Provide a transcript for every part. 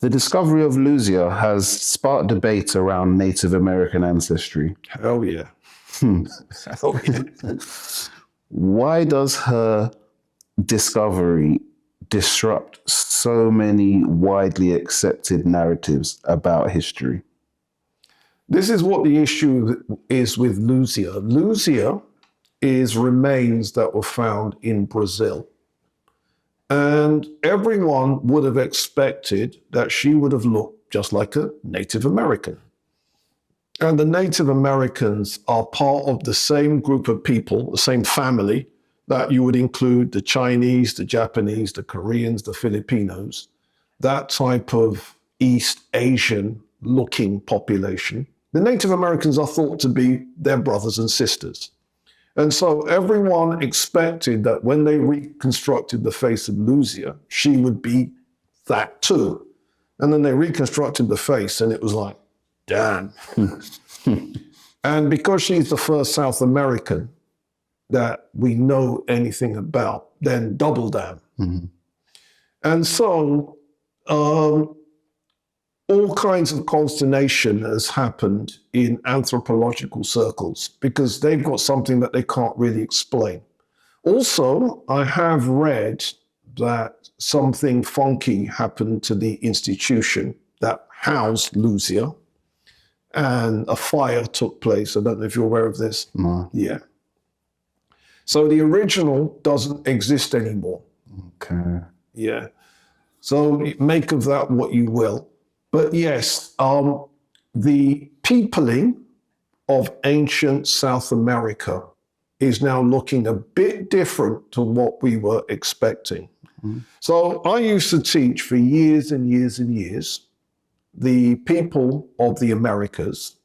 The discovery of Luzia has sparked debate around Native American ancestry. Hell yeah. Hmm. Hell yeah. Why does her discovery disrupt so many widely accepted narratives about history? This is what the issue is with Luzia. Luzia is remains that were found in Brazil. And everyone would have expected that she would have looked just like a Native American. And the Native Americans are part of the same group of people, the same family, that you would include the Chinese, the Japanese, the Koreans, the Filipinos, that type of East Asian looking population. The Native Americans are thought to be their brothers and sisters. And so everyone expected that when they reconstructed the face of Luzia, she would be that too. And then they reconstructed the face and it was like, damn. And because she's the first South American that we know anything about, then double damn. Mm-hmm. And so all kinds of consternation has happened in anthropological circles because they've got something that they can't really explain. Also, I have read that something funky happened to the institution that housed Luzia, and a fire took place. I don't know if you're aware of this. No. Yeah. So the original doesn't exist anymore. Okay. Yeah. So make of that what you will. But yes, the peopling of ancient South America is now looking a bit different to what we were expecting. Mm-hmm. So I used to teach for years and years and years. The people of the Americas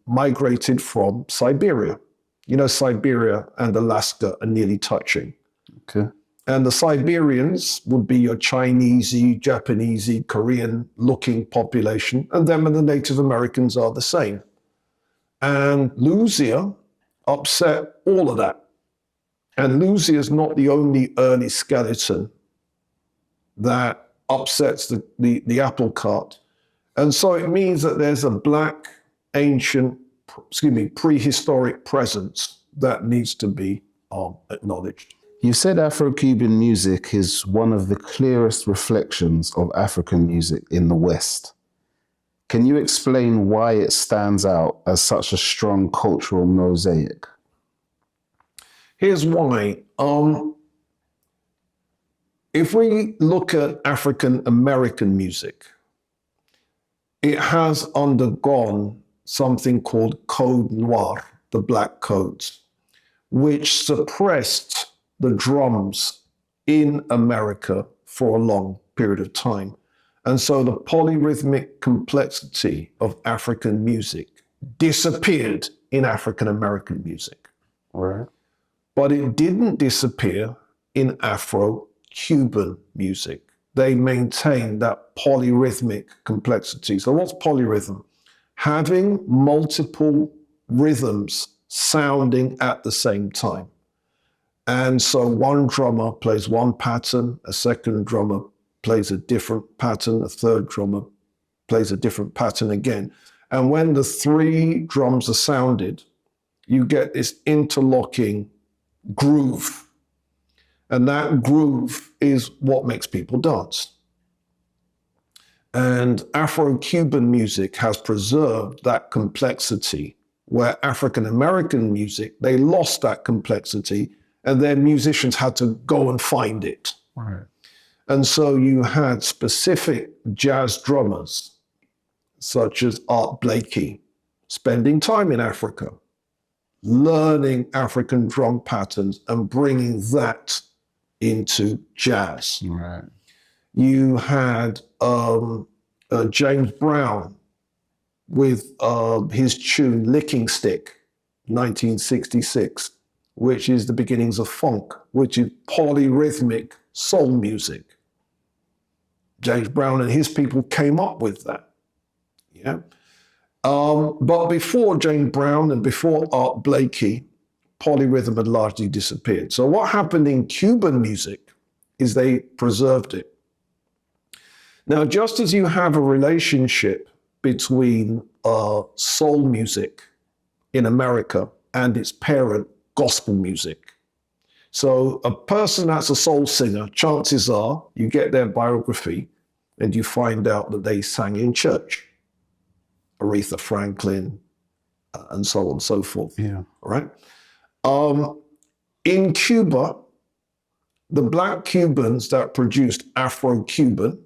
migrated from Siberia. You know, Siberia and Alaska are nearly touching. Okay. And the Siberians would be your Chinesey, Japanesey, Korean-looking population, and them and the Native Americans are the same. And Luzia upset all of that. And Luzia is not the only early skeleton that upsets the apple cart. And so it means that there's a black, ancient, prehistoric presence that needs to be acknowledged. You said Afro-Cuban music is one of the clearest reflections of African music in the West. Can you explain why it stands out as such a strong cultural mosaic? Here's why. If we look at African American music, it has undergone something called Code Noir, the Black Codes, which suppressed the drums in America for a long period of time. And so the polyrhythmic complexity of African music disappeared in African American music. Right. But it didn't disappear in Afro-Cuban music. They maintained that polyrhythmic complexity. So what's polyrhythm? Having multiple rhythms sounding at the same time. And so one drummer plays one pattern, a second drummer plays a different pattern, a third drummer plays a different pattern again. And when the three drums are sounded, you get this interlocking groove. And that groove is what makes people dance. And Afro-Cuban music has preserved that complexity, where African-American music, they lost that complexity and their musicians had to go and find it. Right. And so you had specific jazz drummers, such as Art Blakey, spending time in Africa, learning African drum patterns and bringing that into jazz. Right. You had James Brown with his tune Licking Stick, 1966, which is the beginnings of funk, which is polyrhythmic soul music. James Brown and his people came up with that. Yeah. But before James Brown and before Art Blakey, polyrhythm had largely disappeared. So what happened in Cuban music is they preserved it. Now, just as you have a relationship between soul music in America and its parent, gospel music. So a person that's a soul singer, chances are you get their biography and you find out that they sang in church. Aretha Franklin, and so on and so forth. Yeah. Right? In Cuba, the Black Cubans that produced Afro-Cuban,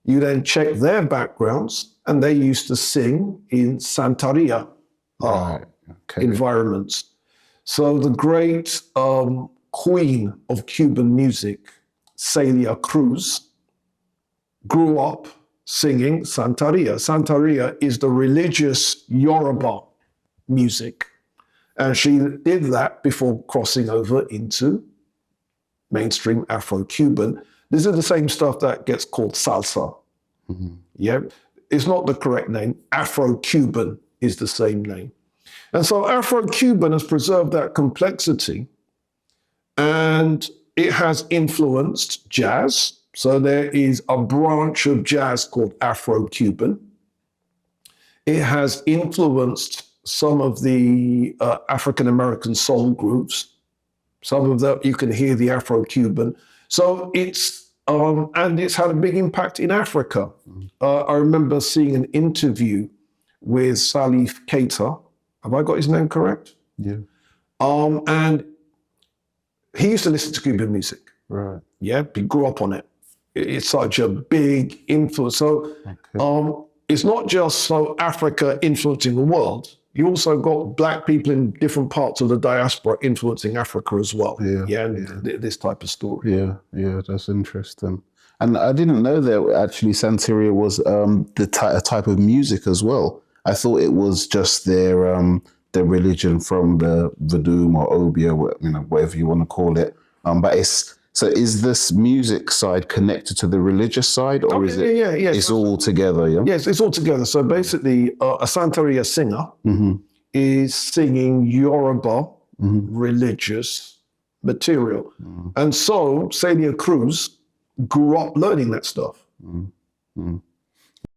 you then check their backgrounds, and they used to sing in Santeria environments. So the great queen of Cuban music, Celia Cruz, grew up singing Santeria. Santeria is the religious Yoruba music. And she did that before crossing over into mainstream Afro-Cuban. This is the same stuff that gets called salsa. Mm-hmm. Yeah, it's not the correct name. Afro-Cuban is the same name. And so Afro-Cuban has preserved that complexity, and it has influenced jazz. So there is a branch of jazz called Afro-Cuban. It has influenced some of the African-American soul groups. Some of them, you can hear the Afro-Cuban. So it's, and it's had a big impact in Africa. I remember seeing an interview with Salif Keita. Have I got his name correct? Yeah. And he used to listen to Cuban music. Right. Yeah, he grew up on it. It's such a big influence. So it's not just so Africa influencing the world. You also got Black people in different parts of the diaspora influencing Africa as well. This type of story. Yeah, that's interesting. And I didn't know that actually Santeria was a type of music as well. I thought it was just their religion from the Vodou or Obia, whatever you want to call it. But is this music side connected to the religious side, or is it? Yeah. It's all together. Yeah. Yes, it's all together. So basically, a Santeria singer is singing Yoruba religious material, and so Celia Cruz grew up learning that stuff.